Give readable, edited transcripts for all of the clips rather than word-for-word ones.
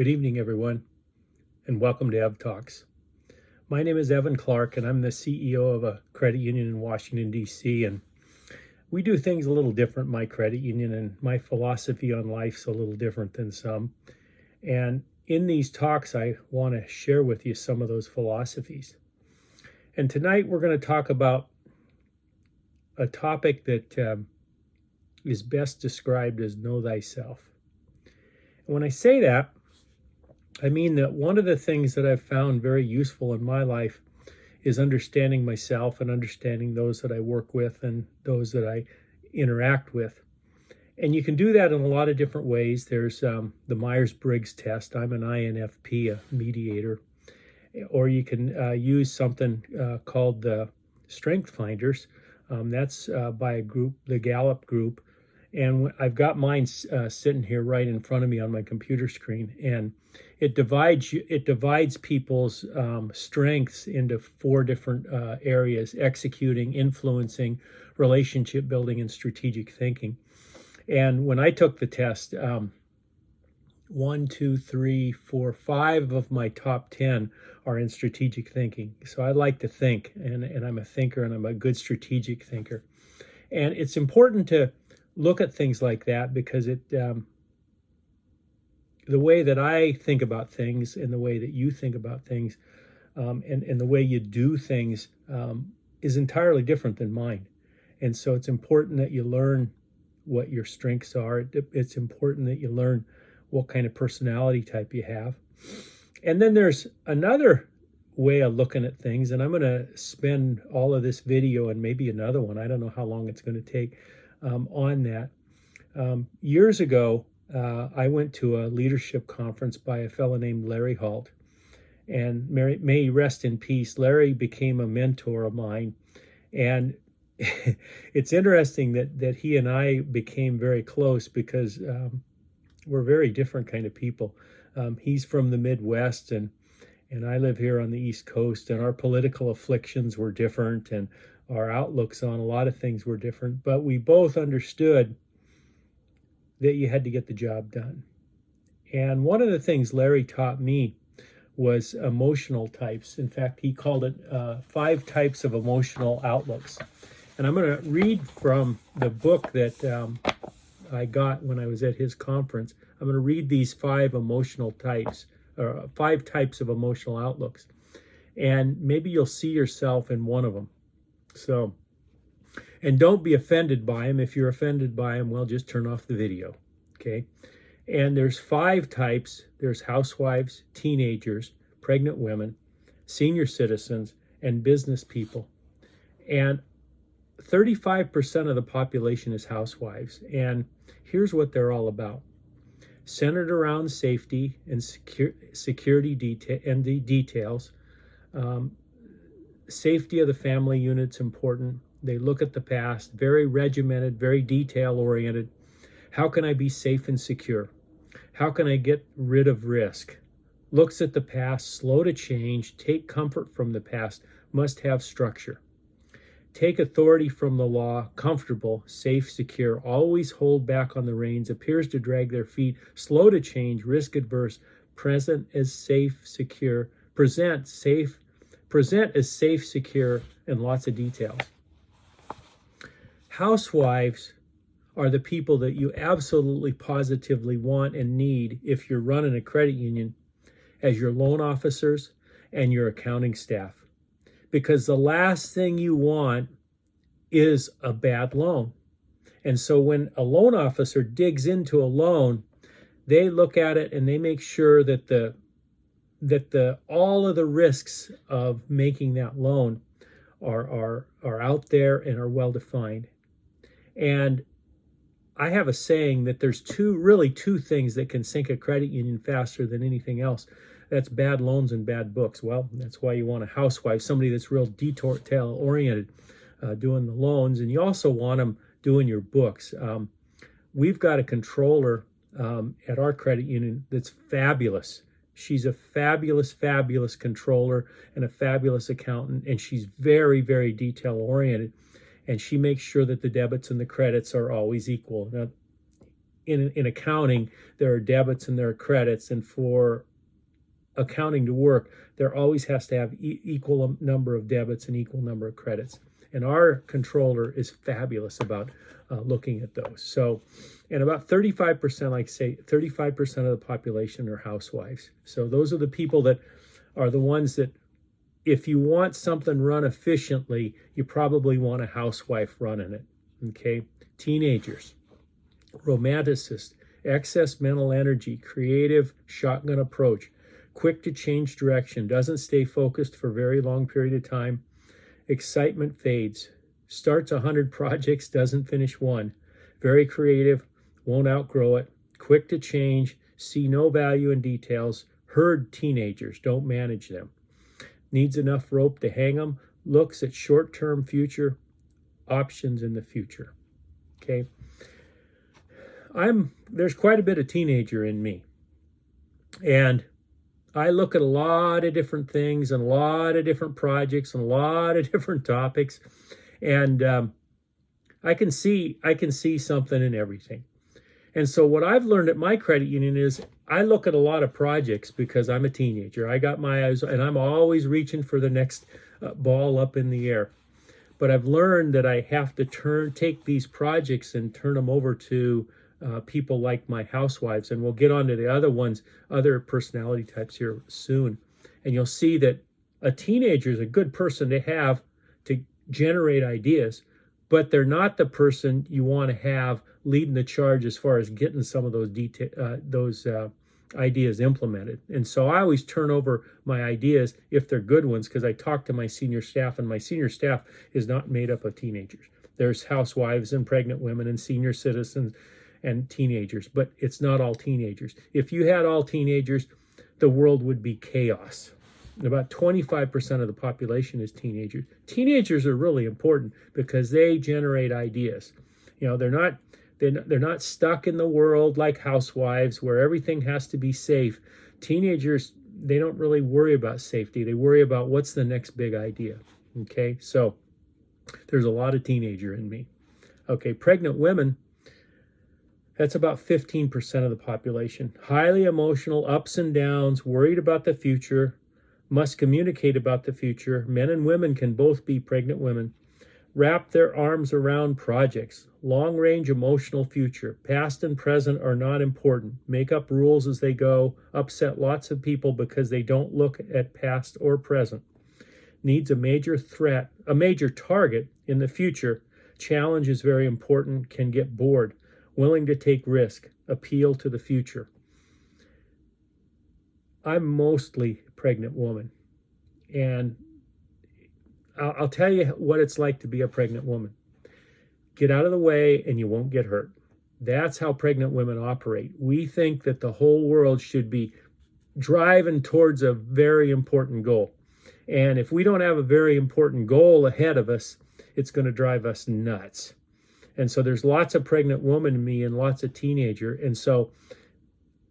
Good evening, everyone, and welcome to Ev Talks. My name is Evan Clark, and I'm the CEO of a credit union in Washington, D.C., and we do things a little different, my credit union, and my philosophy on life's a little different than some. And in these talks, I want to share with you some of those philosophies. And tonight, we're going to talk about a topic that is best described as know thyself. And when I say that, I mean that one of the things that I've found very useful in my life is understanding myself and understanding those that I work with and those that I interact with. And you can do that in a lot of different ways. There's the Myers-Briggs test. I'm an INFP, a mediator. Or you can use something called the Strength Finders. That's by a group, the Gallup group. And I've got mine sitting here right in front of me on my computer screen. And it divides people's strengths into 4 different areas: executing, influencing, relationship building, and strategic thinking. And when I took the test, 1, 2, 3, 4, 5 of my top 10 are in strategic thinking. So I like to think, and I'm a thinker, and I'm a good strategic thinker. And it's important to look at things like that because the way that I think about things and the way that you think about things and the way you do things is entirely different than mine. And so it's important that you learn what your strengths are. It's important that you learn what kind of personality type you have. And then there's another way of looking at things, and I'm going to spend all of this video and maybe another one, I don't know how long it's going to take, on that. Years ago, I went to a leadership conference by a fellow named Larry Halt, and may he rest in peace. Larry became a mentor of mine, and it's interesting that he and I became very close because we're very different kind of people. He's from the Midwest, and I live here on the East Coast, and our political afflictions were different, and our outlooks on a lot of things were different, but we both understood that you had to get the job done. And one of the things Larry taught me was emotional types. In fact, he called it 5 types of emotional outlooks. And I'm going to read from the book that I got when I was at his conference. I'm going to read these 5 emotional types, or 5 types of emotional outlooks. And maybe you'll see yourself in one of them. So, and don't be offended by them. If you're offended by them, well, just turn off the video, okay? And there's 5 types. There's housewives, teenagers, pregnant women, senior citizens, and business people. And 35% of the population is housewives. And here's what they're all about. Centered around safety and security details. Safety of the family unit's important. They look at the past, very regimented, very detail-oriented. How can I be safe and secure? How can I get rid of risk? Looks at the past, slow to change, take comfort from the past, must have structure. Take authority from the law, comfortable, safe, secure, always hold back on the reins, appears to drag their feet, slow to change, risk adverse, present as safe, secure, present as safe, secure, and lots of details. Housewives are the people that you absolutely positively want and need if you're running a credit union as your loan officers and your accounting staff. Because the last thing you want is a bad loan. And so when a loan officer digs into a loan, they look at it and they make sure that all of the risks of making that loan are out there and are well defined. And I have a saying that there's two things that can sink a credit union faster than anything else. That's bad loans and bad books. Well, that's why you want a housewife, somebody that's real detail oriented, doing the loans, and you also want them doing your books. We've got a controller at our credit union that's fabulous. She's a fabulous controller and a fabulous accountant, and she's very, very detail-oriented, and she makes sure that the debits and the credits are always equal. Now, in accounting, there are debits and there are credits, and for accounting to work, there always has to have equal number of debits and equal number of credits. And our controller is fabulous about looking at those. So, and about 35%, like say 35% of the population are housewives. So those are the people that are the ones that, if you want something run efficiently, you probably want a housewife running it. Okay. Teenagers, romanticist, excess mental energy, creative, shotgun approach, quick to change direction, doesn't stay focused for a very long period of time, excitement fades, starts 100 projects, doesn't finish one, very creative, won't outgrow it, quick to change, see no value in details, herd teenagers, don't manage them, needs enough rope to hang them, looks at short-term future, options in the future. Okay. There's quite a bit of teenager in me. And I look at a lot of different things and a lot of different projects and a lot of different topics. And I can see something in everything. And so what I've learned at my credit union is I look at a lot of projects because I'm a teenager. I got my eyes, and I'm always reaching for the next ball up in the air. But I've learned that I have to take these projects and turn them over to people like my housewives. And we'll get on to the other ones, other personality types here soon. And you'll see that a teenager is a good person to have to generate ideas, but they're not the person you want to have leading the charge as far as getting some of those ideas implemented. And so I always turn over my ideas if they're good ones, because I talk to my senior staff, and my senior staff is not made up of teenagers. There's housewives and pregnant women and senior citizens and teenagers, but it's not all teenagers. If you had all teenagers, the world would be chaos. About 25% of the population is teenagers. Teenagers are really important because they generate ideas. You know, they're not stuck in the world like housewives where everything has to be safe. Teenagers, they don't really worry about safety. They worry about what's the next big idea. Okay, so there's a lot of teenager in me. Okay, pregnant women, that's about 15% of the population. Highly emotional, ups and downs, worried about the future, must communicate about the future. Men and women can both be pregnant women. Wrap their arms around projects. Long-range emotional future. Past and present are not important. Make up rules as they go. Upset lots of people because they don't look at past or present. Needs a major target in the future. Challenge is very important. Can get bored. Willing to take risk. Appeal to the future. I'm mostly pregnant woman. And I'll tell you what it's like to be a pregnant woman. Get out of the way and you won't get hurt. That's how pregnant women operate. We think that the whole world should be driving towards a very important goal. And if we don't have a very important goal ahead of us, it's going to drive us nuts. And so there's lots of pregnant woman in me and lots of teenager. And so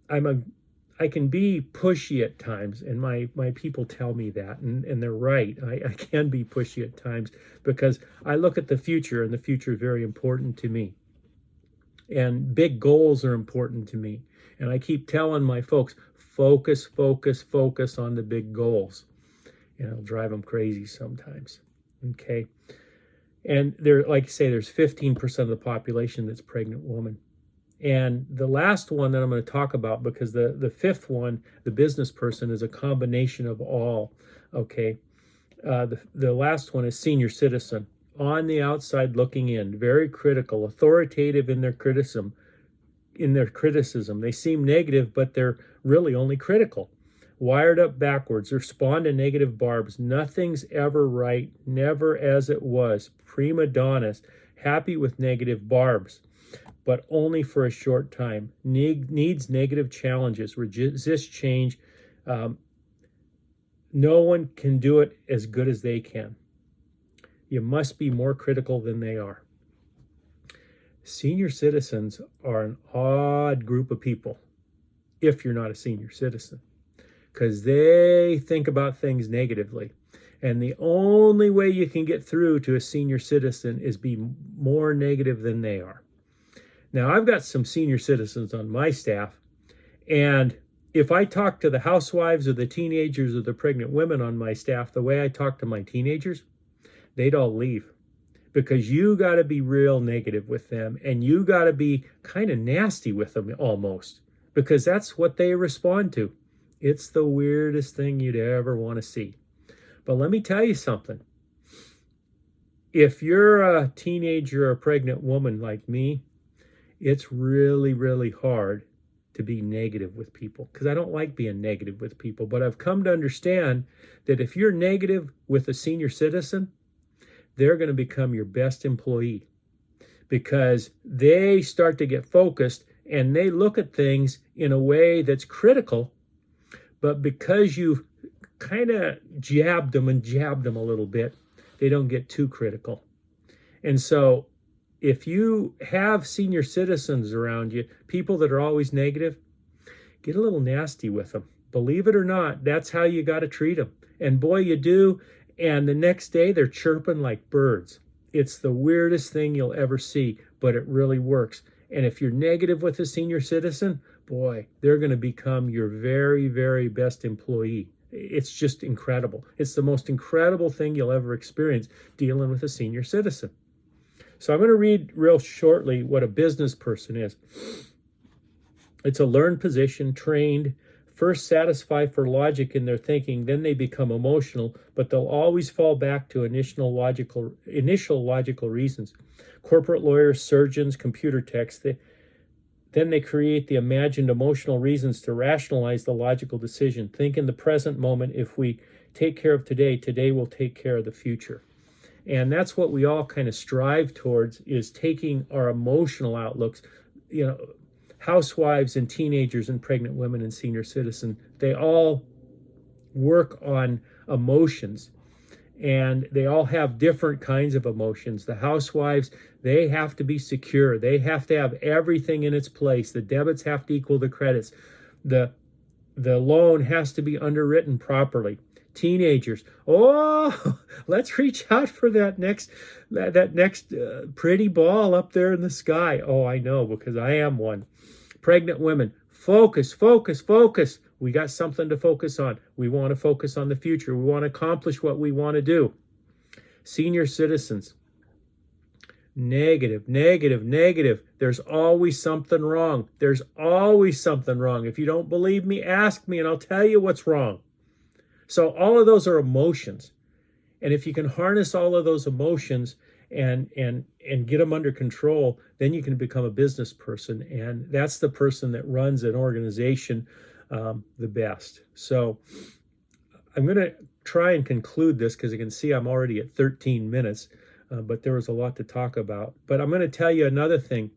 I can be pushy at times, and my people tell me that, and they're right. I can be pushy at times because I look at the future, and the future is very important to me. And big goals are important to me. And I keep telling my folks, focus on the big goals. And it'll drive them crazy sometimes. Okay. And there, like I say, there's 15% of the population that's pregnant woman. And the last one that I'm going to talk about, because the fifth one, the business person, is a combination of all. Okay. The last one is senior citizen. On the outside looking in, very critical, authoritative in their criticism. They seem negative, but they're really only critical. Wired up backwards, respond to negative barbs. Nothing's ever right, never as it was. Prima donnas, happy with negative barbs, but only for a short time. Needs negative challenges, resist change. No one can do it as good as they can. You must be more critical than they are. Senior citizens are an odd group of people if you're not a senior citizen, because they think about things negatively. And the only way you can get through to a senior citizen is be more negative than they are. Now, I've got some senior citizens on my staff, and if I talk to the housewives or the teenagers or the pregnant women on my staff the way I talk to my teenagers, they'd all leave, because you got to be real negative with them, and you got to be kind of nasty with them almost, because that's what they respond to. It's the weirdest thing you'd ever want to see. But let me tell you something. If you're a teenager or a pregnant woman like me, it's really, really hard to be negative with people, because I don't like being negative with people. But I've come to understand that if you're negative with a senior citizen, they're going to become your best employee, because they start to get focused and they look at things in a way that's critical. But because you've kind of jabbed them a little bit, they don't get too critical. And so if you have senior citizens around you, people that are always negative, get a little nasty with them. Believe it or not, that's how you got to treat them. And boy, you do. And the next day, they're chirping like birds. It's the weirdest thing you'll ever see, but it really works. And if you're negative with a senior citizen, boy, they're going to become your very, very best employee. It's just incredible. It's the most incredible thing you'll ever experience, dealing with a senior citizen. So I'm going to read real shortly what a business person is. It's a learned position, trained, first satisfied for logic in their thinking, then they become emotional, but they'll always fall back to initial logical reasons. Corporate lawyers, surgeons, computer techs, then they create the imagined emotional reasons to rationalize the logical decision. Think in the present moment. If we take care of today, today will take care of the future. And that's what we all kind of strive towards, is taking our emotional outlooks. You know, housewives and teenagers and pregnant women and senior citizens, they all work on emotions, and they all have different kinds of emotions. The housewives, they have to be secure. They have to have everything in its place. The debits have to equal the credits. The loan has to be underwritten properly. Teenagers, let's reach out for that next pretty ball up there in the sky. Oh, I know, because I am one. Pregnant women, focus, focus, focus. We got something to focus on. We want to focus on the future. We want to accomplish what we want to do. Senior citizens, negative, negative, negative. There's always something wrong. There's always something wrong. If you don't believe me, ask me and I'll tell you what's wrong. So all of those are emotions. And if you can harness all of those emotions and get them under control, then you can become a business person. And that's the person that runs an organization the best. So I'm going to try and conclude this, because you can see I'm already at 13 minutes, but there was a lot to talk about. But I'm going to tell you another thing.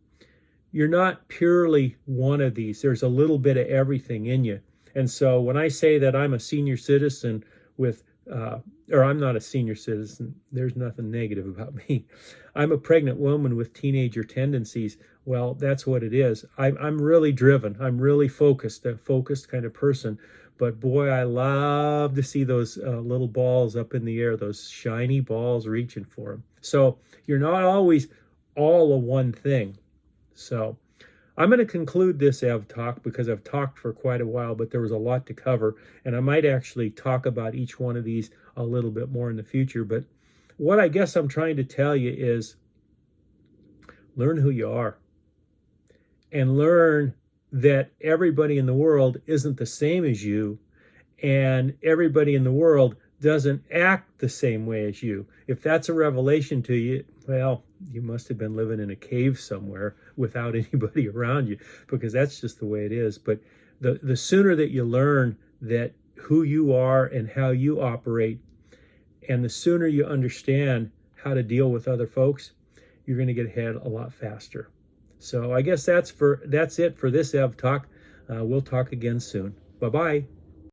You're not purely one of these. There's a little bit of everything in you. And so when I say that I'm a senior citizen with, or I'm not a senior citizen, there's nothing negative about me. I'm a pregnant woman with teenager tendencies. Well, that's what it is. I'm really driven. I'm really focused, a focused kind of person. But boy, I love to see those little balls up in the air, those shiny balls reaching for them. So you're not always all of one thing. So I'm going to conclude this Ev Talk, because I've talked for quite a while, but there was a lot to cover, and I might actually talk about each one of these a little bit more in the future. But what I guess I'm trying to tell you is, learn who you are, and learn that everybody in the world isn't the same as you, and everybody in the world doesn't act the same way as you. If that's a revelation to you, well, you must have been living in a cave somewhere without anybody around you, because that's just the way it is. But the sooner that you learn that who you are and how you operate, and the sooner you understand how to deal with other folks, you're going to get ahead a lot faster. So I guess that's it for this Ev Talk. We'll talk again soon. Bye-bye.